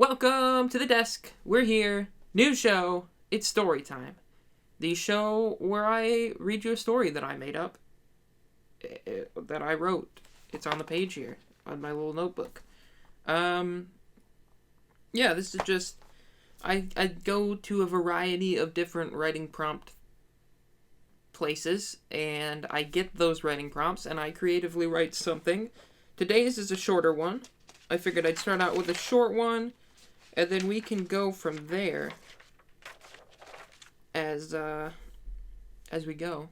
Welcome to the desk. We're here. New show. It's Storytime. The show where I read you a story that I made up, that I wrote. It's on the page here, on my little notebook. Yeah, this is just, I go to a variety of different writing prompt places, and I get those writing prompts, and I creatively write something. Today's is a shorter one. I figured I'd start out with a short one, and then we can go from there as we go.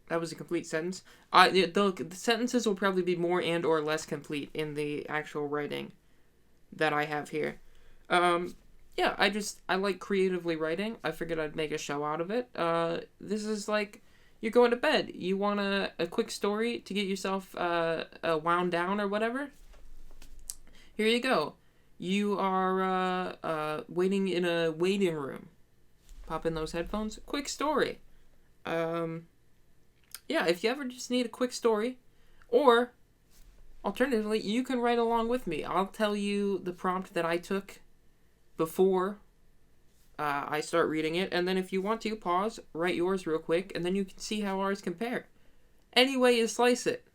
That was a complete sentence. The sentences will probably be more and or less complete in the actual writing that I have here. Yeah, I like creatively writing. I figured I'd make a show out of it. This is like, you're going to bed. You want a quick story to get yourself wound down or whatever? Here you go. You are waiting in a waiting room. Pop in those headphones. Quick story. Yeah, if you ever just need a quick story, or alternatively, you can write along with me. I'll tell you the prompt that I took before I start reading it, and then if you want to, pause, write yours real quick, and then you can see how ours compare. Any way you slice it,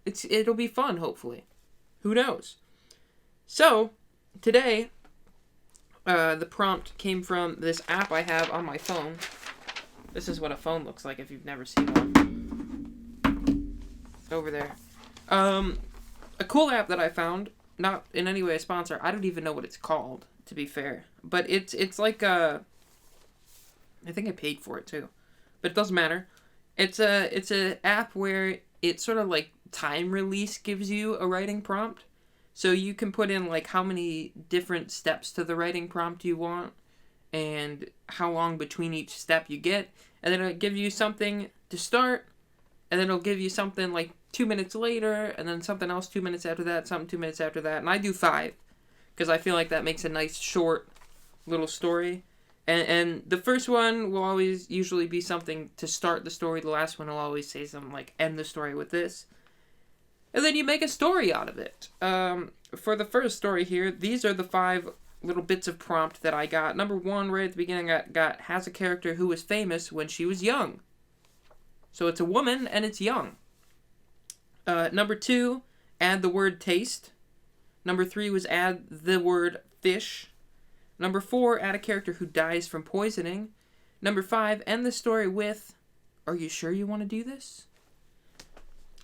it'll be fun, hopefully. Who knows? So, today, the prompt came from this app I have on my phone. This is what a phone looks like if you've never seen one. Over there. A cool app that I found, not in any way a sponsor. I don't even know what it's called, to be fair. But it's like I think I paid for it too. But it doesn't matter. It's a app where it sort of like time release gives you a writing prompt. So you can put in like how many different steps to the writing prompt you want and how long between each step you get, and then it'll give you something to start, and then it'll give you something like 2 minutes later, and then something else 2 minutes after that, something 2 minutes after that, and I do 5 because I feel like that makes a nice short little story. And the first one will always usually be something to start the story. The last one will always say something like end the story with this. And then you make a story out of it. For the first story here, these are the 5 little bits of prompt that I got. Number 1, right at the beginning, I got has a character who was famous when she was young. So it's a woman and it's young. Number 2, add the word taste. Number 3 was add the word fish. Number 4, add a character who dies from poisoning. Number 5, end the story with, are you sure you want to do this?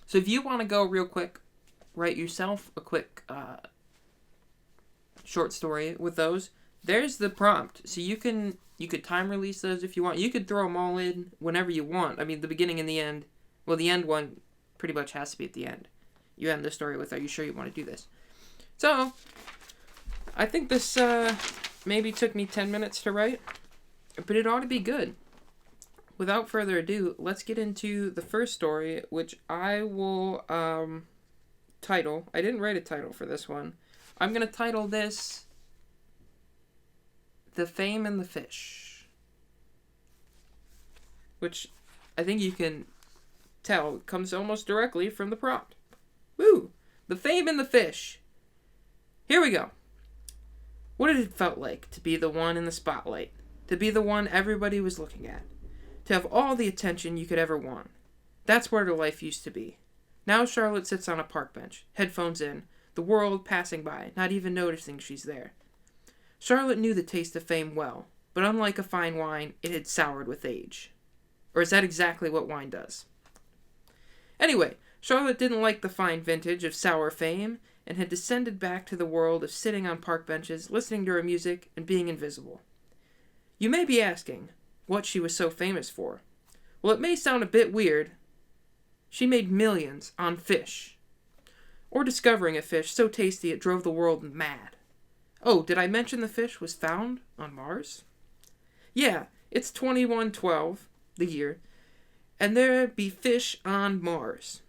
So if you want to go real quick, write yourself a quick short story with those. There's the prompt. So you could time release those if you want. You could throw them all in whenever you want. I mean, the beginning and the end. Well, the end one pretty much has to be at the end. You end the story with, are you sure you want to do this? So, I think this maybe took me 10 minutes to write, but it ought to be good. Without further ado, let's get into the first story, which I will title. I didn't write a title for this one. I'm going to title this The Fame and the Fish, which I think you can tell comes almost directly from the prompt. Woo! The Fame and the Fish. Here we go. What did it felt like to be the one in the spotlight? To be the one everybody was looking at? To have all the attention you could ever want? That's where her life used to be. Now Charlotte sits on a park bench, headphones in, the world passing by, not even noticing she's there. Charlotte knew the taste of fame well, but unlike a fine wine, it had soured with age. Or is that exactly what wine does? Anyway, Charlotte didn't like the fine vintage of sour fame, and had descended back to the world of sitting on park benches, listening to her music, and being invisible. You may be asking what she was so famous for. Well, it may sound a bit weird. She made millions on fish. Or discovering a fish so tasty it drove the world mad. Oh, did I mention the fish was found on Mars? Yeah, it's 2112, the year, and there be fish on Mars.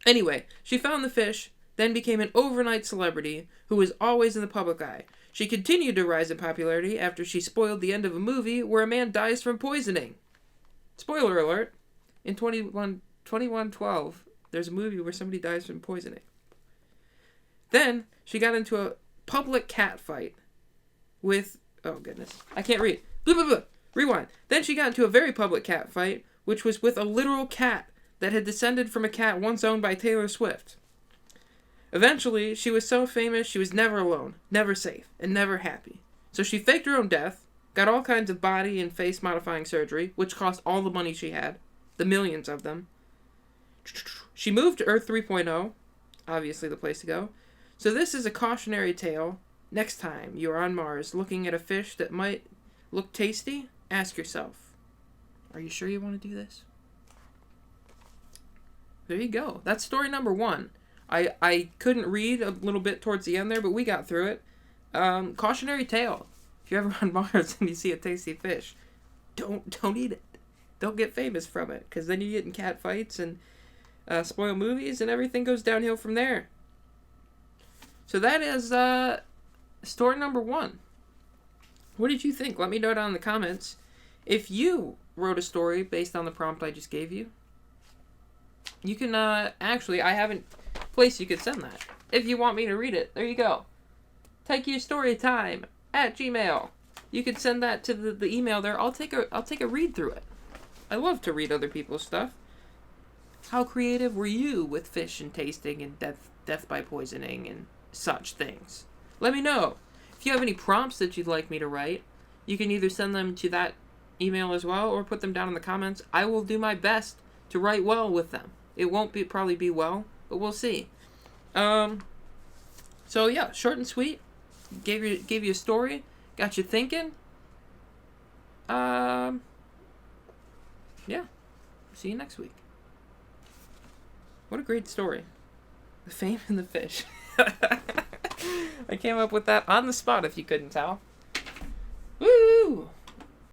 Anyway, she found the fish, then became an overnight celebrity who was always in the public eye. She continued to rise in popularity after she spoiled the end of a movie where a man dies from poisoning. Spoiler alert, in 2112, there's a movie where somebody dies from poisoning. Then, she got into a public cat fight with... Oh, goodness. I can't read. Blah, blah, blah. Rewind. Then she got into a very public cat fight, which was with a literal cat that had descended from a cat once owned by Taylor Swift. Eventually, she was so famous she was never alone, never safe, and never happy. So she faked her own death, got all kinds of body and face modifying surgery, which cost all the money she had, the millions of them. She moved to Earth 3.0, obviously the place to go. So this is a cautionary tale. Next time you are on Mars looking at a fish that might look tasty, ask yourself, are you sure you want to do this? There you go. That's story number 1. I couldn't read a little bit towards the end there, but we got through it. Cautionary tale. If you're ever on Mars and you see a tasty fish, don't eat it. Don't get famous from it, because then you get in cat fights and spoil movies, and everything goes downhill from there. So that is story number 1. What did you think? Let me know down in the comments. If you wrote a story based on the prompt I just gave you, you can, actually, I haven't place you could send that. If you want me to read it, there you go. Take your Storytime at Gmail. You could send that to the email there. I'll take a read through it. I love to read other people's stuff. How creative were you with fish and tasting and death by poisoning and such things? Let me know. If you have any prompts that you'd like me to write, you can either send them to that email as well or put them down in the comments. I will do my best to write well with them. It won't probably be well, but we'll see. So yeah, short and sweet. Gave you a story, got you thinking. Yeah. See you next week. What a great story. The fame and the fish. I came up with that on the spot, if you couldn't tell.